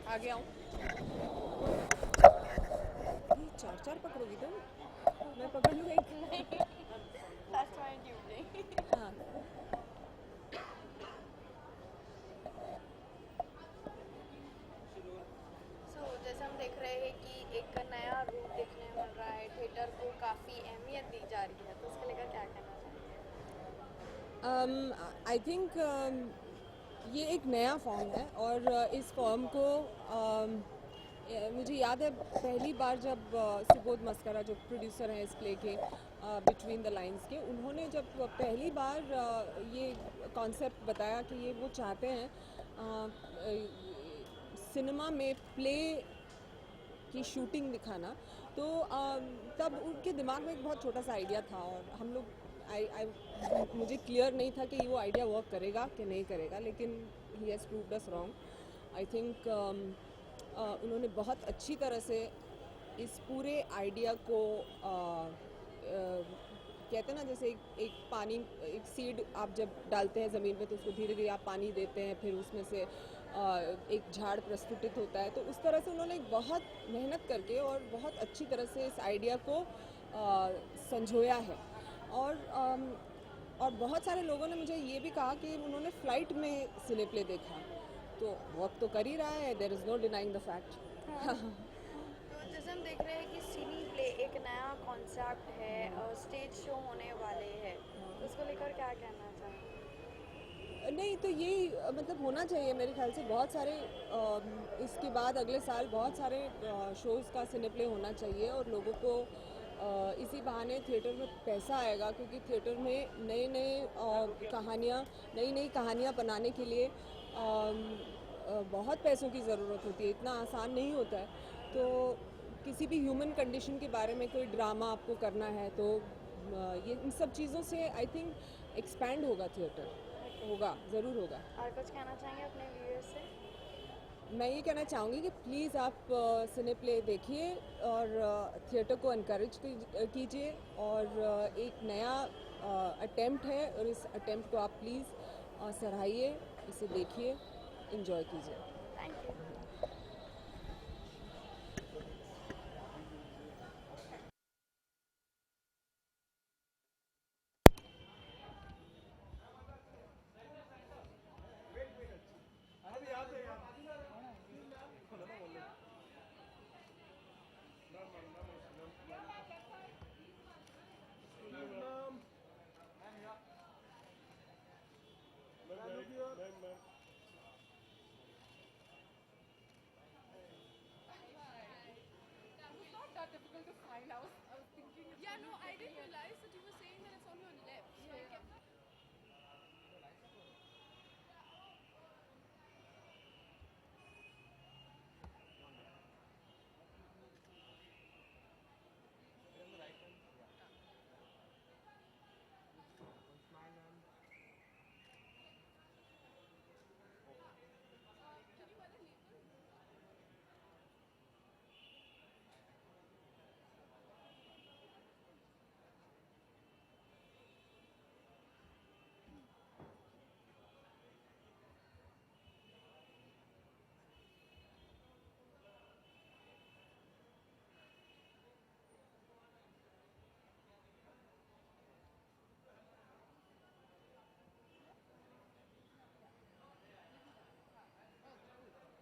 आगे आऊँ? ये चार चार पकड़ोगी तुम? मैं पकड़ लूँ एक? नहीं, that's why I'm duty. हाँ। So, जैसे हम देख रहे हैं कि एक नया रूप देखने मिल रहा है, थिएटर को काफ़ी अहमियत दी जा रही है, तो उसको लेकर क्या कहना चाहेंगे? आई थिंक ये एक नया फॉर्म है और इस फॉर्म को मुझे याद है पहली बार जब सुबोध मस्करा जो प्रोड्यूसर हैं इस प्ले के बिटवीन द लाइंस के, उन्होंने जब पहली बार ये कॉन्सेप्ट बताया कि ये वो चाहते हैं सिनेमा में प्ले की शूटिंग दिखाना, तो तब उनके दिमाग में एक बहुत छोटा सा आइडिया था और हम लोग मुझे क्लियर नहीं था कि वो आइडिया वर्क करेगा कि नहीं करेगा, लेकिन he has proved us wrong. I think उन्होंने बहुत अच्छी तरह से इस पूरे आइडिया को कहते हैं ना, जैसे एक पानी, एक सीड आप जब डालते हैं ज़मीन में तो उसको धीरे धीरे आप पानी देते हैं, फिर उसमें से एक झाड़ प्रस्फुटित होता है, तो उस तरह से उन्होंने एक बहुत मेहनत करके और बहुत अच्छी तरह से इस आइडिया को संजोया है। और बहुत सारे लोगों ने मुझे ये भी कहा कि उन्होंने फ़्लाइट में सिने प्ले देखा, तो वर्क तो कर ही रहा है, there is no denying the fact. तो जैसे हम देख रहे हैं कि सिनी प्ले एक नया कॉन्सेप्ट है और स्टेज शो होने वाले हैं, तो उसको लेकर क्या कहना चाहेंगे? नहीं तो यही मतलब होना चाहिए मेरे ख्याल से। बहुत सारे इसके बाद अगले साल बहुत सारे शोज़ का सिने प्ले होना चाहिए और लोगों को इसी बहाने थिएटर में पैसा आएगा, क्योंकि थिएटर में नई नई कहानियाँ बनाने के लिए बहुत पैसों की ज़रूरत होती है, इतना आसान नहीं होता है। तो किसी भी ह्यूमन कंडीशन के बारे में कोई ड्रामा आपको करना है तो ये इन सब चीज़ों से आई थिंक एक्सपैंड होगा थिएटर, होगा, ज़रूर होगा। और कुछ कहना चाहेंगे अपने व्यूअर्स से? मैं ये कहना चाहूँगी कि प्लीज़ आप सिने प्ले देखिए और थिएटर को इनकरेज कीजिए, और एक नया अटेम्प्ट है और इस अटेम्प्ट को आप प्लीज़ सराहिए, इसे देखिए, एंजॉय कीजिए। Thank you. Yeah, no, I didn't realize that you were saying that it's on your left. So I kept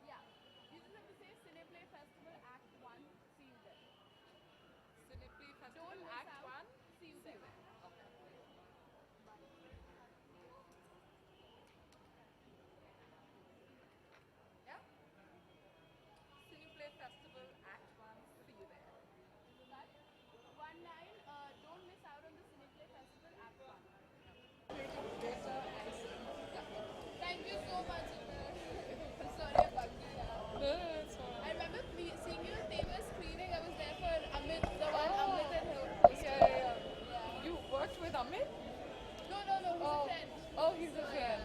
yeah. You just have to say Cineplay Festival Act 1. See you there. Cineplay Festival Don't miss Act out. 1. See you there. Okay. Yeah? Cineplay Festival Act 1. See you there. But one line, don't miss out on the Cineplay Festival Act 1. Thank you so much, Amir. Sorry I bugged you. No, it's all I right. remember seeing you at Teva's screening. I was there for Amit, the one Oh. Amit had hosted. Yeah. You worked with Amit? No, he's a friend. Oh, he's a friend.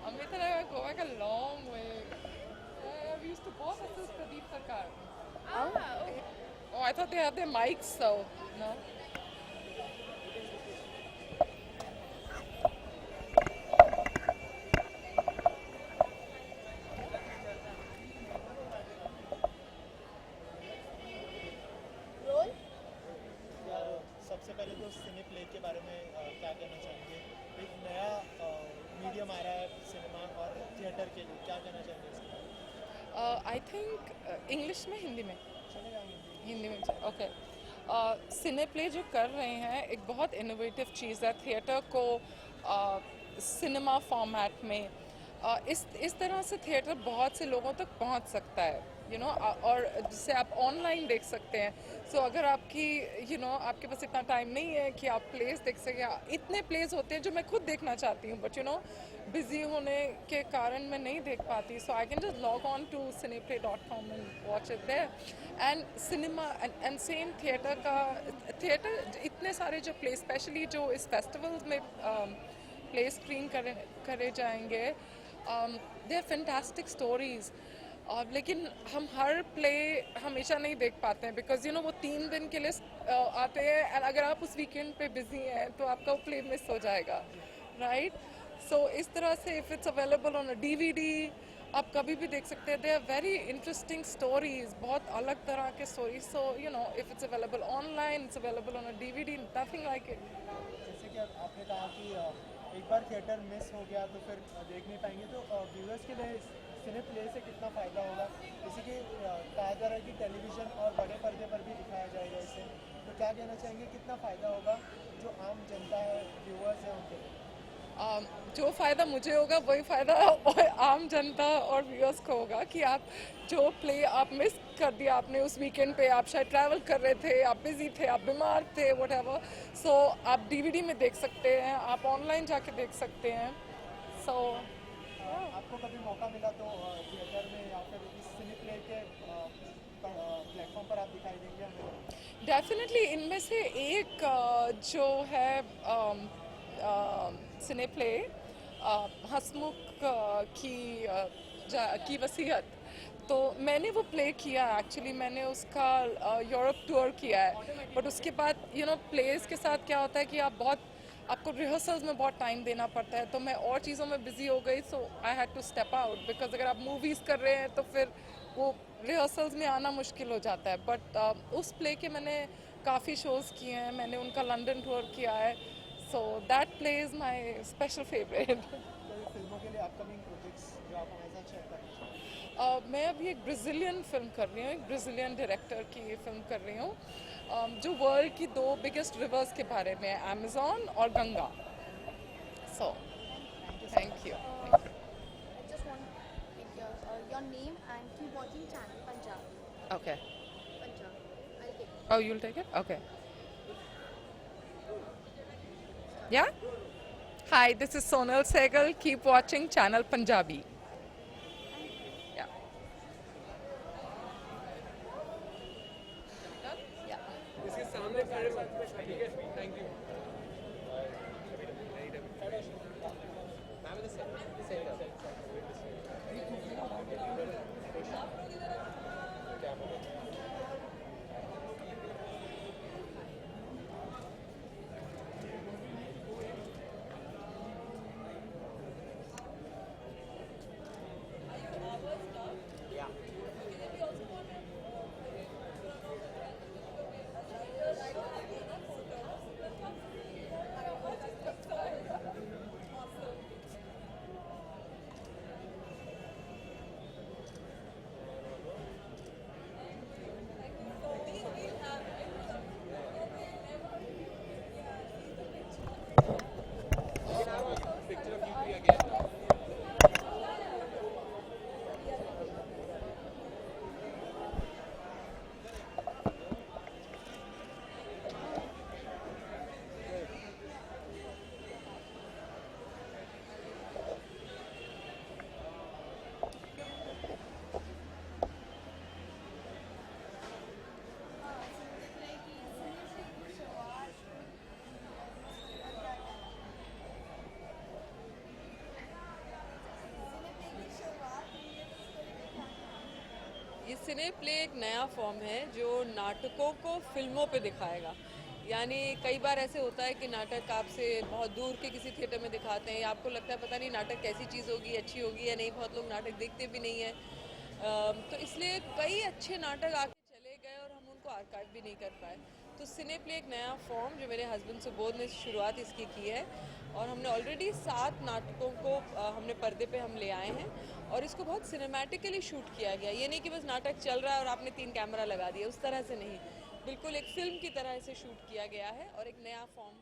Amit and I go back a long way. We used to both assist Pradeep Sarkar. Okay. Oh, I thought they had their mics, so no. सबसे पहले तो सिने play के बारे में क्या कहना चाहेंगे? एक नया मीडियम आ रहा है सिनेमा और थिएटर के लिए, क्या कहना चाहेंगे इसके बारे में? आई थिंक इंग्लिश में, हिंदी में? चलेगा हिंदी? हिंदी में, ओके। सिने प्ले जो कर रहे हैं एक बहुत इनोवेटिव चीज़ है, थिएटर को सिनेमा फॉर्मेट में इस तरह से थिएटर बहुत से लोगों तक पहुंच सकता है, और जिससे आप ऑनलाइन देख सकते हैं। सो अगर आपकी आपके पास इतना टाइम नहीं है कि आप प्लेस देख सकें, इतने प्लेस होते हैं जो मैं खुद देखना चाहती हूँ, बट बिजी होने के कारण मैं नहीं देख पाती। So I can just log on to cineplay.com and watch it there. And cinema and same theatre इतने सारे जो प्ले, स्पेशली जो इस फेस्टिवल्स में प्ले स्क्रीन करे जाएंगे, दे आर फैंटास्टिक स्टोरीज। लेकिन हम हर प्ले हमेशा नहीं देख पाते हैं, बिकॉज वो 3 दिन के लिए आते हैं, एंड अगर आप उस वीकेंड पे बिजी हैं तो आपका वो प्ले मिस हो जाएगा, राइट? सो इस तरह से if it's available on a DVD, आप कभी भी देख सकते हैं। They are very interesting stories, बहुत अलग तरह के stories. So if it's available online, it's available on a DVD, nothing like it. जैसे कि आपने कहा कि एक बार थिएटर मिस हो गया तो फिर देख नहीं पाएंगे, तो व्यूअर्स के लिए सिने प्ले से कितना फ़ायदा होगा? जैसे कि कहा जा रहा है कि टेलीविज़न और बड़े पर्दे पर भी दिखाया जाएगा इसे, तो क्या कहना चाहेंगे, कितना फ़ायदा होगा जो आम जनता है, व्यूअर्स हैं उनके लिए? जो फ़ायदा मुझे होगा वही फ़ायदा आम जनता और व्यूअर्स को होगा, कि आप जो प्ले आप मिस कर दिया आपने उस वीकेंड पे, आप शायद ट्रैवल कर रहे थे, आप बिजी थे, आप बीमार थे, व्हाटएवर, सो आप DVD में देख सकते हैं, आप ऑनलाइन जाके देख सकते हैं। सो आपको कभी मौका मिला तो थिएटर में या फिर इस सिने प्ले के प्लेटफॉर्म पर आप दिखाई देंगे हमें? डेफिनेटली इनमें से एक जो है सिने प्ले, हसमुख की वसीयत, तो मैंने वो प्ले किया। एक्चुअली मैंने उसका यूरोप टूर किया है, बट उसके बाद प्लेस के साथ क्या होता है कि आपको रिहर्सल्स में बहुत टाइम देना पड़ता है, तो मैं और चीज़ों में बिजी हो गई। So I had to step out, because अगर आप मूवीज़ कर रहे हैं तो फिर वो रिहर्सल्स में आना मुश्किल हो जाता है। बट उस प्ले के मैंने काफ़ी शोज़ किए हैं, मैंने उनका लंदन टूर किया है। So that play is my special favourite. तो फिल्मों के लिए अपकमिंग प्रोजेक्ट्स जो आप हमारे साथ शेयर करना चाहेंगे? मैं अभी एक ब्राज़ीलियन फिल्म कर रही हूँ, एक ब्राज़ीलियन डायरेक्टर की फिल्म कर रही हूँ, जो वर्ल्ड की 2 बिगेस्ट रिवर्स के बारे में है, अमेज़न और Ganga. So thank you. I just want your name and keep watching channel Punjab. Okay. Punjab. I'll take it. Oh, you'll take it? Okay. Yeah? Hi, this is Sonal Sehgal. Keep watching channel Punjabi. Yeah. Yeah. इसके सामने खड़े मत, ठीक है? Thank you. ये सिने play एक नया form है जो नाटकों को फिल्मों पे दिखाएगा। यानी कई बार ऐसे होता है कि नाटक आपसे बहुत दूर के किसी थिएटर में दिखाते हैं, या आपको लगता है पता नहीं नाटक कैसी चीज़ होगी, अच्छी होगी या नहीं, बहुत लोग नाटक देखते भी नहीं हैं। तो इसलिए कई अच्छे नाटक आके चले गए और हम उनको आर्काइव भी नहीं कर पाए। तो सिने प्ले एक नया फॉर्म जो मेरे हस्बैंड सुबोध ने शुरुआत इसकी की है और हमने ऑलरेडी 7 नाटकों को हमने पर्दे पे हम ले आए हैं और इसको बहुत सिनेमैटिकली शूट किया गया। ये नहीं कि बस नाटक चल रहा है और आपने 3 कैमरा लगा दिया, उस तरह से नहीं, बिल्कुल एक फिल्म की तरह इसे शूट किया गया है और एक नया फॉर्म